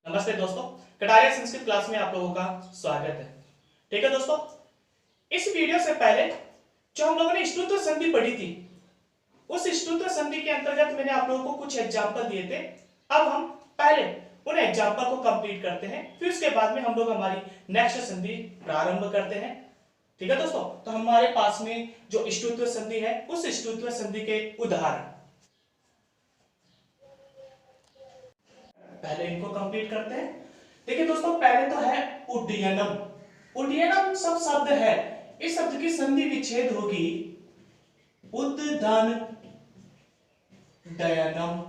नमस्ते दोस्तों, कटारिया संस्कृत क्लास में आप लोगों का स्वागत है। ठीक है दोस्तों, इस वीडियो से पहले जो हम लोगों ने स्तुत्र संधि पढ़ी थी, उस स्तुत्र संधि के अंतर्गत मैंने आप लोगों को कुछ एग्जाम्पल दिए थे। अब हम पहले उन एग्जाम्पल को कंप्लीट करते हैं, फिर उसके बाद में हम लोग हमारी नेक्स्ट संधि प्रारंभ करते हैं। ठीक है दोस्तों, तो हमारे पास में जो स्तुत्र संधि है, उस स्तुत्र संधि के उदाहरण पहले इनको कंप्लीट करते हैं। देखिए दोस्तों, पहले तो है उड्डयनम। उड्डयनम सब शब्द है, इस शब्द की संधि विच्छेद होगी उद्दन डयनम।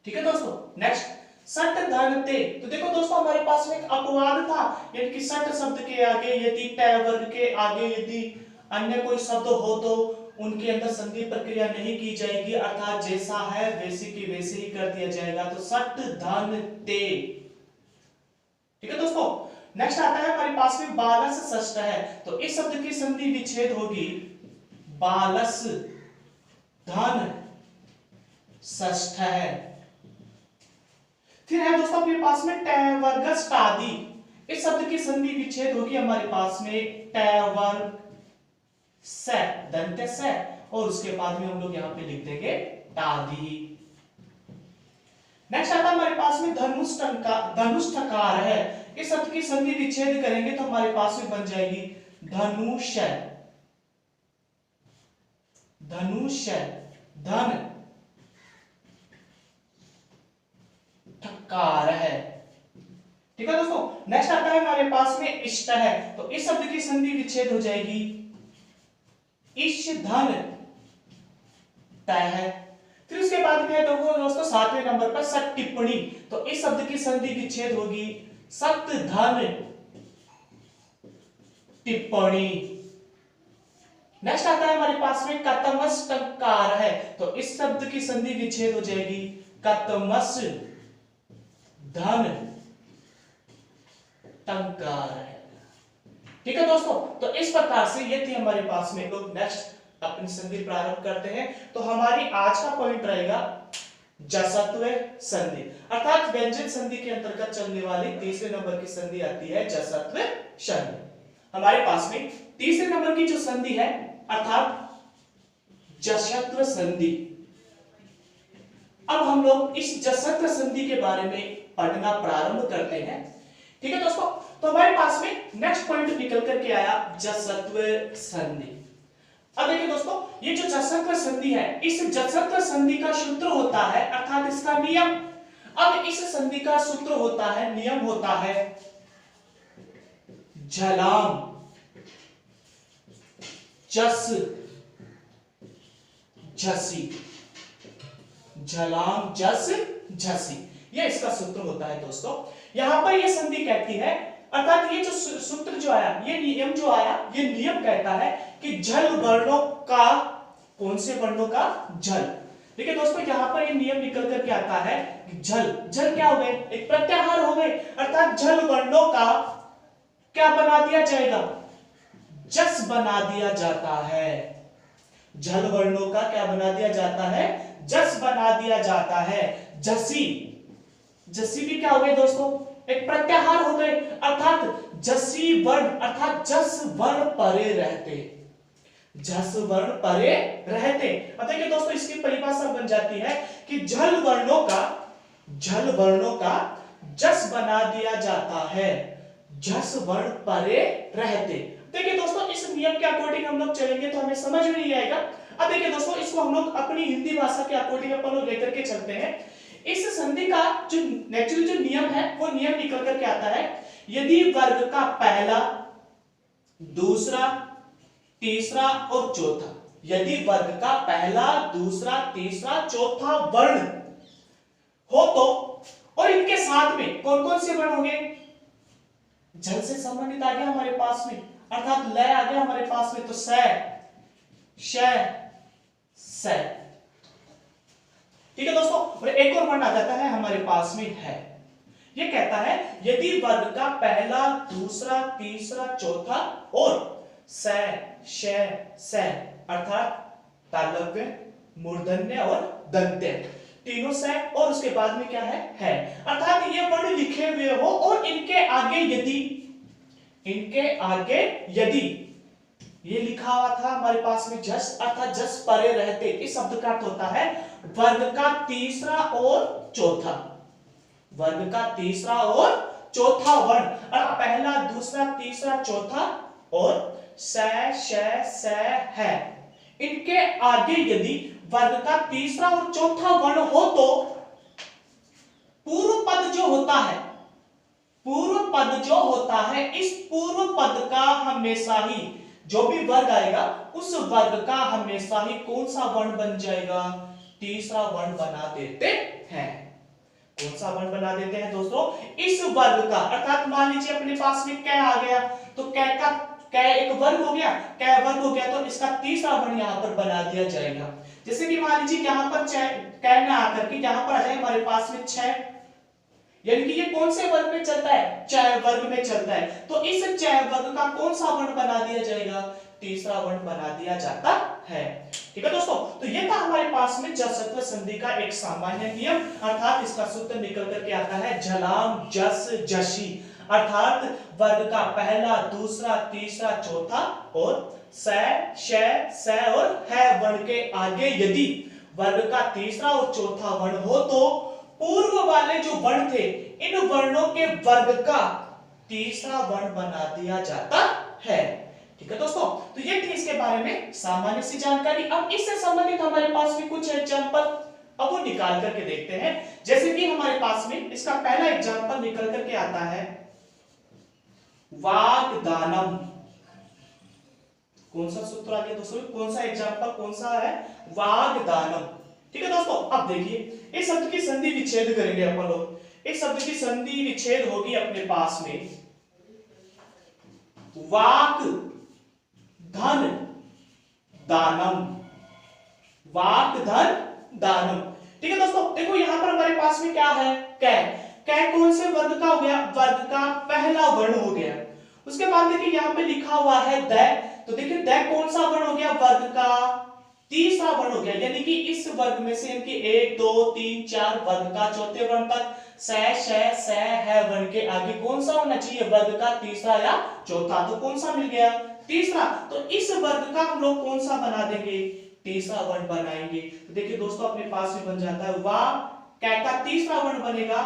ठीक है दोस्तों, नेक्स्ट सट धन ते। तो देखो दोस्तों, हमारे पास में एक अपवाद था, यानी कि सट शब्द के आगे यदि ट वर्ग के आगे यदि अन्य कोई शब्द हो तो उनके अंदर संधि प्रक्रिया नहीं की जाएगी, अर्थात जैसा है वैसे की वैसे ही कर दिया जाएगा। तो सट धन ते। ठीक है दोस्तों, नेक्स्ट आता है हमारे पास में बालस षष्ठ है। तो इस शब्द की संधि विच्छेद होगी बालस धन षष्ठ है। फिर है दोस्तों अपने पास में ट वर्ग टादी। इस शब्द की संधि विच्छेद होगी हमारे पास में ट वर्ग से दंत्य से, और उसके बाद में हम लोग यहां पे लिख देंगे टादी। नेक्स्ट आता है हमारे पास में धनुष्ठकार है। इस शब्द की संधि विच्छेद करेंगे तो हमारे पास में बन जाएगी धनुष। धनुष धन ठकार है। ठीक है दोस्तों, नेक्स्ट आता है हमारे पास में इष्ट है। तो इस शब्द की संधि विच्छेद हो जाएगी इश धन तय। फिर उसके बाद में है दोस्तों 7वें नंबर पर सत टिप्पणी। तो इस शब्द की संधि विच्छेद होगी सत धन टिप्पणी। नेक्स्ट आता है हमारे पास में कतमस्तकार है। तो इस शब्द की संधि विच्छेद हो जाएगी कतमस धन टंकार है। ठीक है दोस्तों, तो इस प्रकार से ये थी हमारे पास में। लोग नेक्स्ट अपनी संधि प्रारंभ करते हैं। तो हमारी आज का पॉइंट रहेगा जसत्व संधि, अर्थात व्यंजन संधि के अंतर्गत चलने वाली तीसरे नंबर की संधि आती है जसत्व संधि। हमारे पास में तीसरे नंबर की जो संधि है अर्थात जसत्व संधि। अब हम लोग इस जसत्व संधि के बारे में पढ़ना प्रारंभ करते हैं। ठीक है दोस्तों, तो हमारे पास में नेक्स्ट पॉइंट निकल करके आया जसत्व संधि। अब देखिए दोस्तों, ये जो जसत्व संधि है, इस जसत्व संधि का सूत्र होता है अर्थात इसका नियम। अब इस संधि का सूत्र होता है, नियम होता है झलाम जस झसी। झलाम जस झसी, यह इसका सूत्र होता है दोस्तों। यहां पर यह संधि कहती है, अर्थात ये जो सूत्र जो आया, ये नियम जो आया, ये नियम कहता है कि झल वर्णों का, कौन से वर्णों का? झल। देखिए दोस्तों, यहां पर ये नियम निकल करके आता है कि झल झल क्या हो गए? एक प्रत्याहार हो गए, अर्थात झल वर्णों का क्या बना दिया जाएगा? जस बना दिया जाता है। झल वर्णों का क्या बना दिया जाता है? जस बना दिया जाता है। जसी, जसी भी क्या हो गए दोस्तों? एक प्रत्याहार हो गए, अर्थात जसी वर्ण, अर्थात जस वर्ण परे रहते। जस वर्ण परे रहते। अब देखिए दोस्तों, इसकी परिभाषा बन जाती है कि झल वर्णों का जस बना दिया जाता है। जस वर्ण परे रहते। देखिए दोस्तों, इस नियम के अकॉर्डिंग हम लोग चलेंगे तो हमें समझ में नहीं आएगा। अब देखिए दोस्तों, इसको हम लोग अपनी हिंदी भाषा के अकॉर्डिंग अपन लोग लेकर के चलते हैं। इस संधि का जो नेचुरल जो नियम है, वो नियम निकल करके आता है, यदि वर्ग का पहला, दूसरा, तीसरा और चौथा, यदि वर्ग का पहला, दूसरा, तीसरा, चौथा वर्ण हो तो, और इनके साथ में कौन कौन से वर्ण होंगे? झल से संबंधित आ गया हमारे पास में, अर्थात लय आ गया हमारे पास में, तो स, श, से। ठीक है दोस्तों, और एक और वर्ण आ जाता है हमारे पास में है। ये कहता है यदि वर्ग का पहला, दूसरा, तीसरा, चौथा और स, श, से, अर्थात तालव्य, मूर्धन्य और दंत्य, तीनों से और उसके बाद में क्या है, अर्थात ये वर्ण लिखे हुए हो और इनके आगे यदि ये लिखा हुआ था हमारे पास में जस, अर्थात जस परे रहते, इस शब्द का अर्थ होता है वर्ग का तीसरा और चौथा, वर्ग का तीसरा और चौथा वर्ण, और पहला दूसरा तीसरा चौथा और स है, इनके आगे यदि वर्ग का तीसरा और चौथा वर्ण हो तो पूर्व पद जो होता है इस पूर्व पद का हमेशा ही जो भी वर्ग आएगा उस वर्ग का हमेशा ही कौन सा वर्ण बन जाएगा, तीसरा वर्ण बना देते हैं। कौन सा वर्ण बना देते हैं दोस्तों, इस वर्ग का, अर्थात मान लीजिए अपने पास में कै आ गया तो कै का कै एक वर्ग हो गया, कै वर्ग हो गया तो इसका तीसरा वर्ण यहां पर बना दिया जाएगा। जैसे कि मान लीजिए यहां पर कै में आकर के यहां पर आ जाए हमारे पास में 6, यानी कि ये कौन से वर्ग में चलता है, चय वर्ग में चलता है, तो इस चय वर्ग का कौन सा वर्ण बना दिया जाएगा, तीसरा वर्ण बना दिया जाता है। ठीक है दोस्तों, तो ये था हमारे पास में जसत्व संधि का एक सामान्य नियम, अर्थात इसका सूत्र निकल करके आता है झलाम जस जशी, अर्थात वर्ग का पहला दूसरा तीसरा चौथा और श और है वर्ण के आगे यदि वर्ग का तीसरा और चौथा वर्ण हो तो पूर्व वाले जो वर्ण थे इन वर्णों के वर्ग का तीसरा वर्ण बना दिया जाता है। ठीक है दोस्तों, तो ये थी इसके बारे में सामान्य सी जानकारी। अब इससे संबंधित हमारे पास में कुछ एग्जांपल अब वो निकाल करके देखते हैं। जैसे कि हमारे पास में इसका पहला एग्जांपल निकल करके आता है वाग्दानम। कौन सा सूत्र आ गया दोस्तों, कौन सा एग्जांपल कौन सा है, वाग्दानम। ठीक है दोस्तों, अब देखिए इस शब्द की संधि विच्छेद करेंगे अपन लोग। इस शब्द की संधि विच्छेद होगी अपने पास में वाक धन दानम, वाक धन दानम। ठीक है दोस्तों, देखो यहां पर हमारे पास में क्या है, कै। कै कौन से वर्ग का हो गया, वर्ग का पहला वर्ण हो गया। उसके बाद देखिए यहां पे लिखा हुआ है दै, तो देखिए दै कौन सा वर्ण हो गया, वर्ग का तीसरा वर्ण हो गया, यानी कि इस वर्ग में से इनकी 1 2 3 4 वर्ग का चौथे वर्ण तक श है वर्ण के आगे कौन सा होना चाहिए, वर्ग का तीसरा या चौथा, तो कौन सा मिल गया, तीसरा। तो इस वर्ग का हम लोग कौन सा बना देंगे, तीसरा वर्ण बनाएंगे। तो देखिए दोस्तों अपने पास में बन जाता है वा, कै का तीसरा वर्ण बनेगा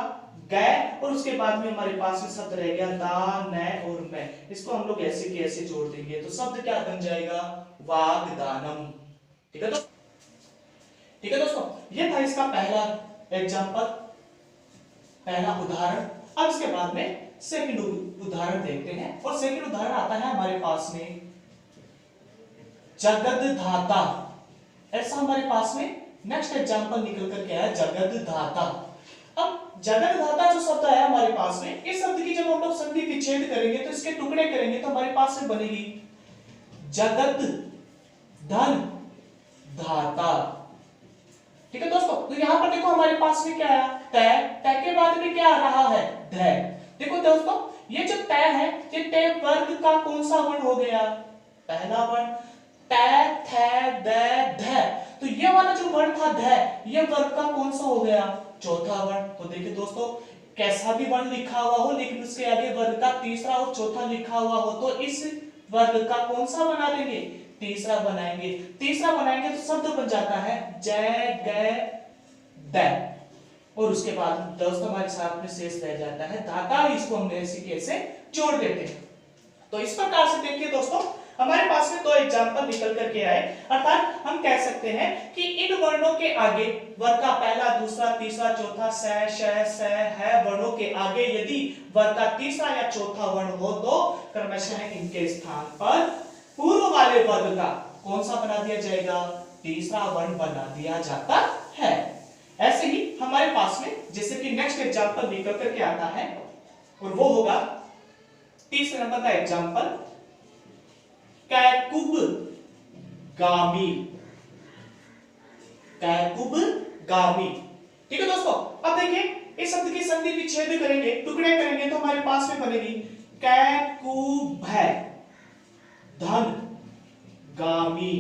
गै, और उसके बाद में हमारे पास में शब्द रह गया दा नै और मैं, इसको हम लोग ऐसे के ऐसे जोड़ देंगे तो शब्द क्या बन जाएगा, वाग्दानम। ठीक है दोस्तों, ये था इसका पहला एग्जांपल, पहला उदाहरण। अब इसके बाद में सेकंड उदाहरण देखते हैं, और सेकंड उदाहरण आता है हमारे पास में जगत धाता। ऐसा हमारे पास में नेक्स्ट एग्जांपल निकल कर के आया जगत धाता। अब जगत धाता जो शब्द है हमारे पास में, इस शब्द की जब हम लोग संधि विच्छेद करेंगे तो इसके टुकड़े करेंगे तो हमारे पास में बनेगी जगत धन धाता। ठीक है दोस्तों, तो यहां पर देखो हमारे पास में क्या आया, तय, तय के बाद में क्या आ रहा है, धै। देखो दोस्तों ये जो तय है ये तय वर्ग का कौन सा वर्ण हो गया, पहला वर्ण, तय थ द ध, तो ये वाला जो वर्ण था ध, ये वर्ग का कौन सा हो गया, चौथा वर्ण। तो देखिए दोस्तों कैसा भी वर्ण लिखा हुआ हो लेकिन उसके आगे वर्ग का तीसरा और चौथा लिखा हुआ हो तो इस वर्ग का कौन सा बना देंगे, तीसरा बनाएंगे। तीसरा बनाएंगे तो शब्द बन जाता है जय गय दै, और उसके बाद दोस्तों हमारे साथ में शेष रह जाता है धाता, इसको हम ऐसे कैसे जोड़ देते हैं। तो इस प्रकार से देखिए दोस्तों हमारे पास में दो एग्जांपल निकल करके आए, अर्थात हम कह सकते हैं कि इन वर्णों के आगे वर्ग का पहला दूसरा तीसरा चौथा श है वर्णों के आगे यदि वर्ग का तीसरा या चौथा वर्ण हो तो क्रमशः इनके स्थान पर पूर्व वाले वर्ग का कौन सा बना दिया जाएगा, तीसरा वर्ण बना दिया जाता है। ऐसे ही हमारे पास में जैसे कि नेक्स्ट एग्जांपल निकल करके आता है और वो होगा तीसरे नंबर का एग्जांपल कैकुब गामी, कैकुब गामी। ठीक है दोस्तों, अब देखिए इस शब्द की संधि विच्छेद करेंगे, टुकड़े करेंगे तो हमारे पास में बनेगी कैकुब धन गामी।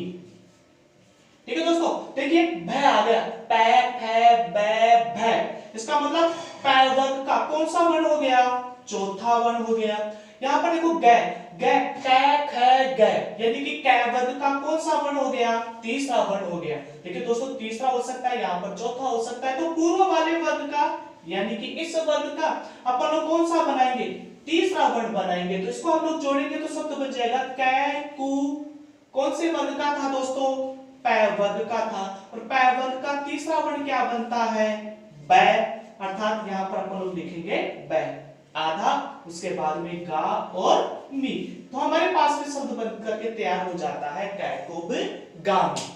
ठीक है दोस्तों, देखिए भय आ गया, पै फै बै भै, इसका मतलब पै वर्ग का कौन सा वर्ण हो गया, चौथा वर्ण हो गया। यहाँ पर देखो गै, गै कै खै गै, यानी कि कै वर्ग का कौन सा वर्ण हो गया, तीसरा वर्ण हो गया। देखिए दोस्तों तीसरा हो सकता है, यहाँ पर चौथा हो सकता है, तो पूर्व वाले वर्ग का यानी कि इस वर्ग का अपन लोग कौन सा बनाएंगे, तीसरा वर्ण बनाएंगे। तो इसको हम लोग जोड़ेंगे तो शब्द बन जाएगा कै कु, कौन से वर्ग का था दोस्तों, पै वर्ग का था। और पै वर्ग का तीसरा वर्ण क्या बनता है, बै, अर्थात यहाँ पर अपन लोग लिखेंगे बै, आधा, उसके बाद में गा और मी, तो हमारे पास में शब्द बन करके तैयार हो जाता है कैकुब गामी।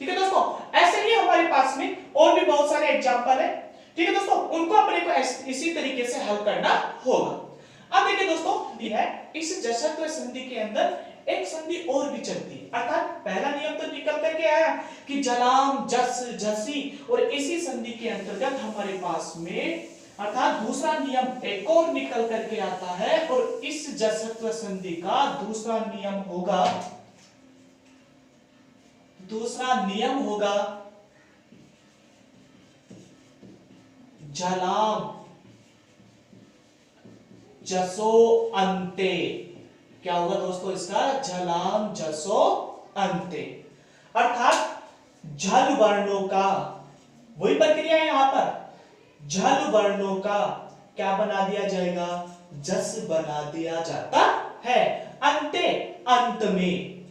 ठीक है दोस्तों, ऐसे ही हमारे पास में और भी बहुत सारे एग्जांपल है। ठीक है दोस्तों, उनको अपने को इसी तरीके से हल करना होगा। अब देखिए दोस्तों, यह है इस जश्नत्व संधि के अंदर एक संधि और भी चलती है, अर्थात पहला नियम तो निकल करके आया कि जलाम जस झसी, और इसी संधि के अंतर्गत हमारे पास में अर्थात दूसरा नियम एक और निकल करके आता है, और इस जश्नत्व संधि का दूसरा नियम होगा, दूसरा नियम होगा जलाम जसो अंते। क्या होगा दोस्तों इसका, झलाम जसो अंते, अर्थात झल वर्णों का, वही प्रक्रिया है यहां पर, झल वर्णों का क्या बना दिया जाएगा, जस बना दिया जाता है, अंते अंत में,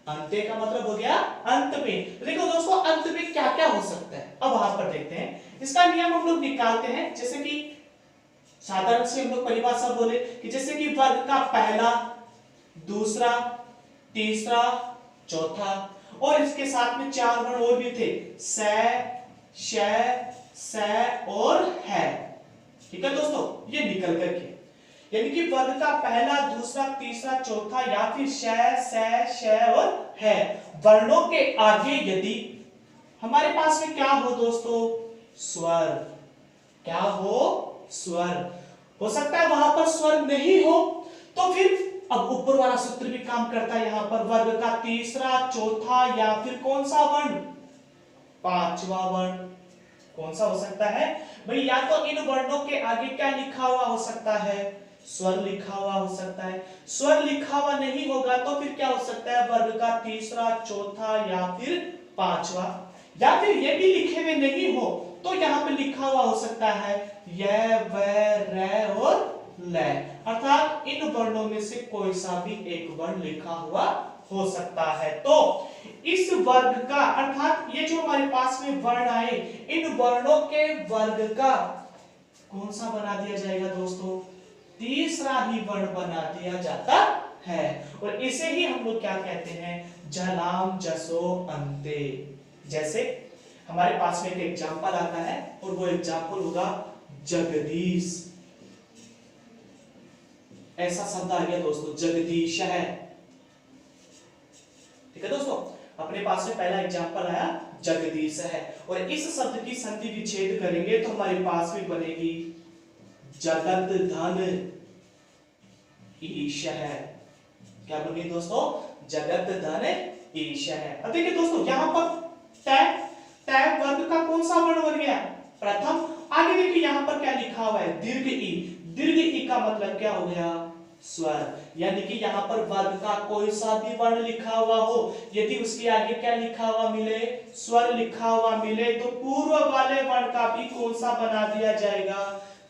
अंते का मतलब हो गया अंत में। देखो दोस्तों अंत में क्या क्या हो सकता है, अब वहां पर देखते हैं, इसका नियम हम लोग निकालते हैं। जैसे कि साधारण से हम लोग परिभाषा बोले कि जैसे कि वर्ग का पहला, दूसरा, तीसरा, चौथा, और इसके साथ में चार वर्ण और भी थे, से, श, से और है। ठीक है दोस्तों, ये निकल करके, यानी कि वर्ग का पहला, दूसरा, तीसरा, चौथा, या फिर श, से, श और है, वर्णों के आगे यदि हमारे पास में क्या हो दोस्तों, स्वर, क्या हो, स्वर, हो सकता है वहां पर स्वर नहीं हो, तो फिर अब ऊपर वाला सूत्र भी काम करता है, यहां पर वर्ग का तीसरा, चौथा, या फिर कौन सा वर्ण, पांचवा वर्ण, कौन सा हो सकता है भाई, या तो इन वर्णों के आगे क्या लिखा हुआ हो सकता है, स्वर लिखा हुआ हो सकता है। स्वर लिखा हुआ नहीं होगा तो फिर क्या हो सकता है, वर्ग का तीसरा, चौथा, या फिर पांचवा, या फिर ये भी लिखे हुए नहीं हो तो यहाँ पे लिखा हुआ हो सकता है य, व, र और ल, अर्थात इन वर्णों में से कोई सा भी एक वर्ण लिखा हुआ हो सकता है। तो इस वर्ग का अर्थात ये जो हमारे पास में वर्ण आए, इन वर्णों के वर्ग का कौन सा बना दिया जाएगा दोस्तों, तीसरा ही वर्ण बना दिया जाता है, और इसे ही हम लोग क्या कहते हैं, झलाम जसो अंते। जैसे हमारे पास में एक एग्जाम्पल आता है, और वो एग्जाम्पल होगा जगदीश, ऐसा शब्द आ गया दोस्तों, जगदीश है। ठीक है दोस्तों, अपने पास में पहला एग्जाम्पल आया जगदीश है, और इस शब्द की संधि विच्छेद करेंगे तो हमारे पास में बनेगी जगत धन ईश है। क्या बनेगी दोस्तों, जगत धन ईश है। अब देखिए दोस्तों यहां पर तय, तय वर्ग का कौन सा वर्ण बन गया, प्रथम। आगे देखिए यहां पर क्या लिखा हुआ है, दीर्घ ई, दीर्घ ई का मतलब क्या हो गया, स्वर, यानी कि यहाँ पर वर्ग का कोई सा भी वर्ण लिखा हुआ हो, यदि उसके आगे क्या लिखा हुआ मिले, स्वर लिखा हुआ मिले, तो पूर्व वाले वर्ण का भी कौन सा बना दिया जाएगा,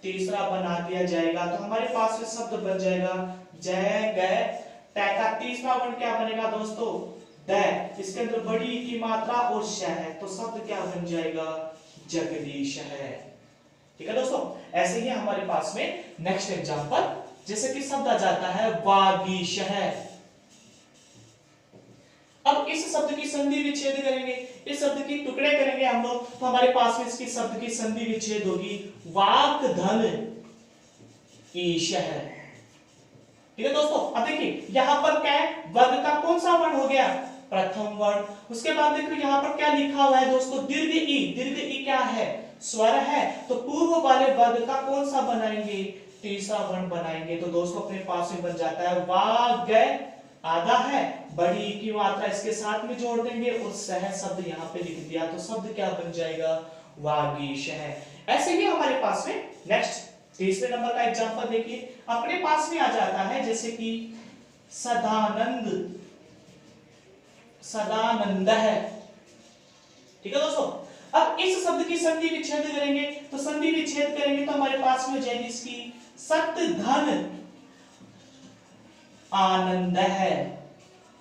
तीसरा बना दिया जाएगा। तो हमारे पास में शब्द बन जाएगा जय गय, तय का तीसरा वर्ण क्या बनेगा दोस्तों, द, इसके अंदर बड़ी की मात्रा और श है, तो शब्द क्या बन जाएगा, जगदीश है। ठीक है दोस्तों, ऐसे ही हमारे पास में नेक्स्ट एग्जांपल, जैसे कि शब्द आ जाता है वागीश है। अब इस शब्द की संधि विच्छेद करेंगे, इस शब्द की टुकड़े करेंगे हम लोग, तो हमारे पास में इसकी शब्द की संधि विच्छेद होगी वाक धन ईश है। ठीक है दोस्तों, अब देखिए यहां पर क्या है, वर्ग का कौन सा वर्ण हो गया, प्रथम वर्ण। उसके बाद देखो यहां पर क्या लिखा हुआ है दोस्तों, दीर्घ ई, दीर्घ ई क्या है, स्वर है, तो पूर्व वाले वर्ग का कौन सा बनाएंगे, तीसरा वर्ण बनाएंगे। तो दोस्तों अपने पास में बन जाता है वाग आधा है, बड़ी ई की मात्रा इसके साथ में जोड़ देंगे और सह शब्द यहाँ पे लिख दिया तो शब्द क्या बन जाएगा, वागीशः। ऐसे ही हमारे पास में नेक्स्ट तीसरे नंबर का एग्जांपल देखिए, अपने पास में आ जाता है जैसे कि सदानंद, सदानंद है। ठीक है दोस्तों, अब इस शब्द की संधि विच्छेद करेंगे तो संधि विच्छेद करेंगे तो हमारे पास में हो जाएगी इसकी सत धन आनंद है,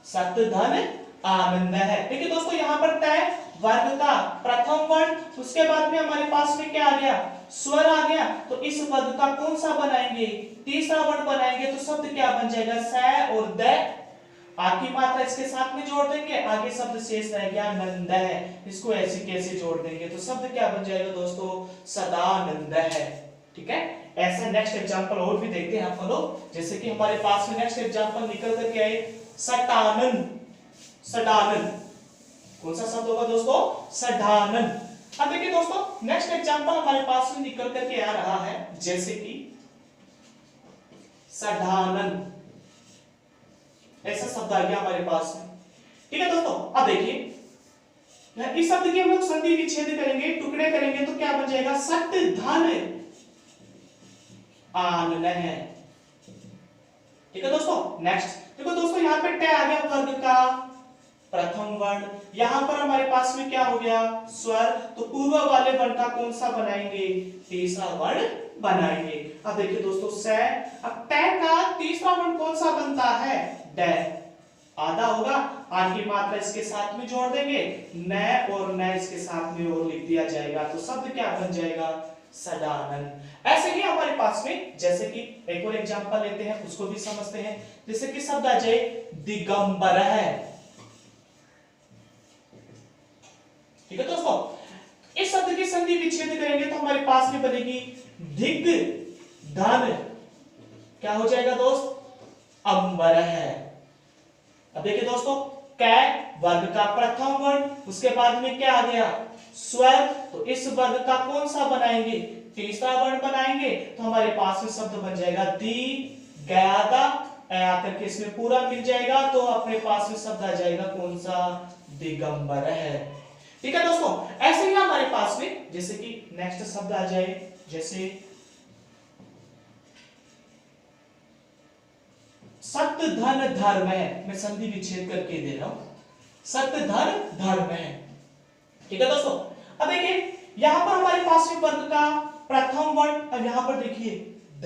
सत धन आनंद है। देखिए दोस्तों, यहाँ पर तय वर्ग का प्रथम वर्ण, उसके बाद में हमारे पास में क्या आ गया, स्वर आ गया, तो इस वर्ग का कौन सा बनाएंगे, तीसरा वर्ण बनाएंगे तो शब्द क्या बन जाएगा, स और द, आ की मात्रा इसके साथ में जोड़ देंगे, आगे शब्द शेष रह गया नंद है, इसको ऐसे कैसे जोड़ देंगे तो शब्द क्या बन जाएगा दोस्तों, सदानंद है। ठीक है, ऐसा नेक्स्ट एग्जांपल और भी देखते हैं आप लोग, जैसे कि हमारे पास में नेक्स्ट एग्जांपल निकल करके आए सटानंद, सडानंद, कौन सा शब्द होगा दोस्तों, सडानंद। अब देखिए दोस्तों, नेक्स्ट एग्जांपल हमारे पास में निकल करके आ रहा है जैसे कि सडानंद, ऐसा शब्द आ गया हमारे पास में। ठीक है दोस्तों, अब देखिए इस शब्द की हम लोग संधि विच्छेद करेंगे, टुकड़े करेंगे तो क्या बन जाएगा, सत धन आनन है। ठीक है दोस्तों, नेक्स्ट देखो दोस्तों, यहाँ पे ट आ गया वर्ग का प्रथम वर्ण, यहां पर हमारे पास में क्या हो गया, स्वर, तो पूर्व वाले वर्ण का कौन सा बनाएंगे, तीसरा वर्ण बनाएंगे। अब देखिए दोस्तों, स, अब ट का तीसरा वर्ण कौन सा बनता है, ड, आधा होगा, आ की मात्रा इसके साथ में जोड़ देंगे, न और न इसके साथ में और लिख दिया जाएगा तो शब्द क्या बन जाएगा, सदानंद। ऐसे ही हमारे पास में जैसे कि एक और एग्जांपल लेते हैं, उसको भी समझते हैं, जैसे कि शब्द आ जाए दिगंबर है। ठीक है दोस्तों, इस शब्द की संधि विच्छेद करेंगे तो हमारे पास में बनेगी दिग धन, क्या हो जाएगा दोस्त, अंबर है। अब देखिए दोस्तों, कै वर्ग का प्रथम वर्ण, उसके बाद में क्या आ गया, स्वर, तो इस वर्ग का कौन सा बनाएंगे, तीसरा वर्ण बनाएंगे तो हमारे पास में शब्द बन जाएगा दी गयादा, आकर के इसमें पूरा मिल जाएगा तो अपने पास में शब्द आ जाएगा कौन सा, दिगंबर है। ठीक है दोस्तों, ऐसे ही हमारे पास में जैसे कि नेक्स्ट शब्द आ जाए जैसे सत्य धन धर्म है, मैं संधि विच्छेद करके दे रहा हूं, सत्य धन धर्म है। ठीक है दोस्तों, अब देखिए यहां पर हमारे पास में वर्ग का प्रथम वर्ण, अब यहां पर देखिए ध,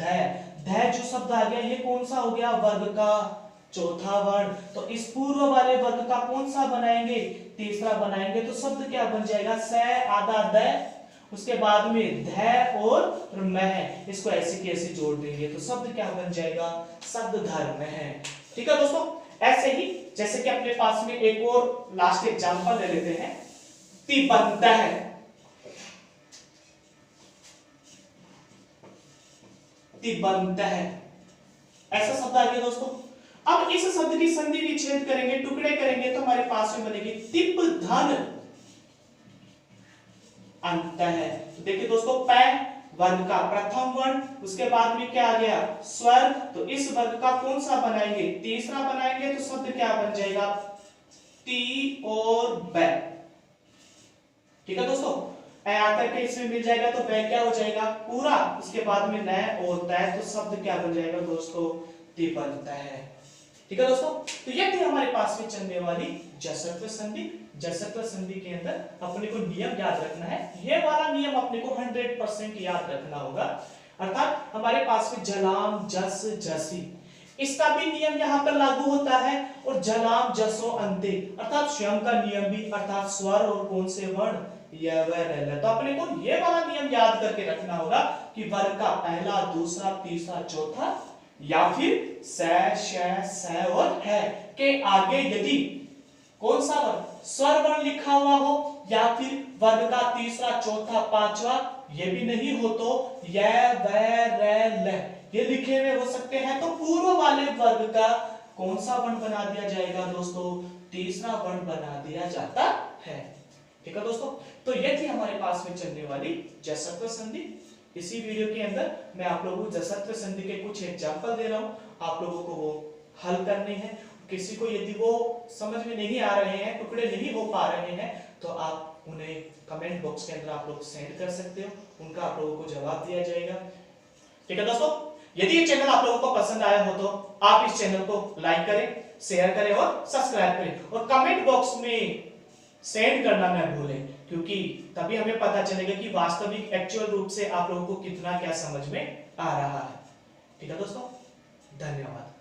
ध जो शब्द आ गया ये कौन सा हो गया, वर्ग का चौथा वर्ण, तो इस पूर्व वाले वर्ग का कौन सा बनाएंगे, तीसरा बनाएंगे तो शब्द क्या बन जाएगा, स, आधा द, उसके बाद में ध और म, इसको ऐसे कैसे जोड़ देंगे तो शब्द क्या बन जाएगा, शब्द धर्म है। ठीक है दोस्तों, ऐसे ही जैसे कि अपने पास में एक और लास्ट एग्जांपल ले लेते हैं, तिबंत है, तिबंत है, ऐसा शब्द आ गया दोस्तों। अब इस शब्द की संधि विच्छेद करेंगे, टुकड़े करेंगे तो हमारे पास में बनेगी तिप धन अंत है। तो देखिए दोस्तों, पै वर्ग का प्रथम वर्ण, उसके बाद में क्या आ गया, स्वर, तो इस वर्ग का कौन सा बनाएंगे, तीसरा बनाएंगे तो शब्द क्या बन जाएगा, ती और बै। ठीक है दोस्तों, आकर के इसमें मिल जाएगा तो बै क्या हो जाएगा पूरा, उसके बाद में न और तय तो शब्द क्या बन जाएगा दोस्तों, तिबंत है। ठीक है दोस्तों, तो ये थी हमारे पास में चलने वाली जसत्व संधि। जसत्व संधि के अंदर अपने को नियम याद रखना है, ये वाला नियम अपने को 100% याद रखना होगा, अर्थात हमारे पास में जलाम जस जसी, इसका भी नियम यहाँ पर लागू होता है, और जलाम जसो अंते अर्थात स्वयं का नियम भी, अर्थात स्वर और कौन से वर्ण, य व र ल। तो अपने को ये वाला नियम याद करके रखना होगा कि वर्ग का पहला, दूसरा, तीसरा, चौथा या फिर स, श, स और है के आगे यदि कौन सा वर्ण, स्वर वर्ण लिखा हुआ हो, या फिर वर्ग का तीसरा, चौथा, पांचवा ये भी नहीं हो तो य व र ल ये लिखे हुए हो सकते हैं, तो पूर्व वाले वर्ग का कौन सा वर्ण बना दिया जाएगा दोस्तों, तीसरा वर्ण बना दिया जाता है। ठीक है दोस्तों, तो ये थी हमारे पास में चलने वाली जसत्व संधि। इसी वीडियो के अंदर मैं आप लोगों को जसत्व संधि के कुछ एग्जांपल दे रहा हूं, आप लोगों को वो हल करने हैं, किसी को यदि वो समझ में नहीं आ रहे हैं, टुकड़े नहीं हो पा रहे हैं, तो आप उन्हें कमेंट बॉक्स के अंदर आप लोग सेंड कर सकते हो, उनका आप लोगों को जवाब दिया जाएगा। ठीक है दोस्तों, यदि ये चैनल आप लोगों को पसंद आया हो तो आप इस चैनल को लाइक करें, शेयर करें और सब्सक्राइब करें, और कमेंट बॉक्स में सेंड करना ना भूलें, क्योंकि तभी हमें पता चलेगा कि वास्तविक एक्चुअल रूप से आप लोगों को कितना क्या समझ में आ रहा है। ठीक है दोस्तों, धन्यवाद।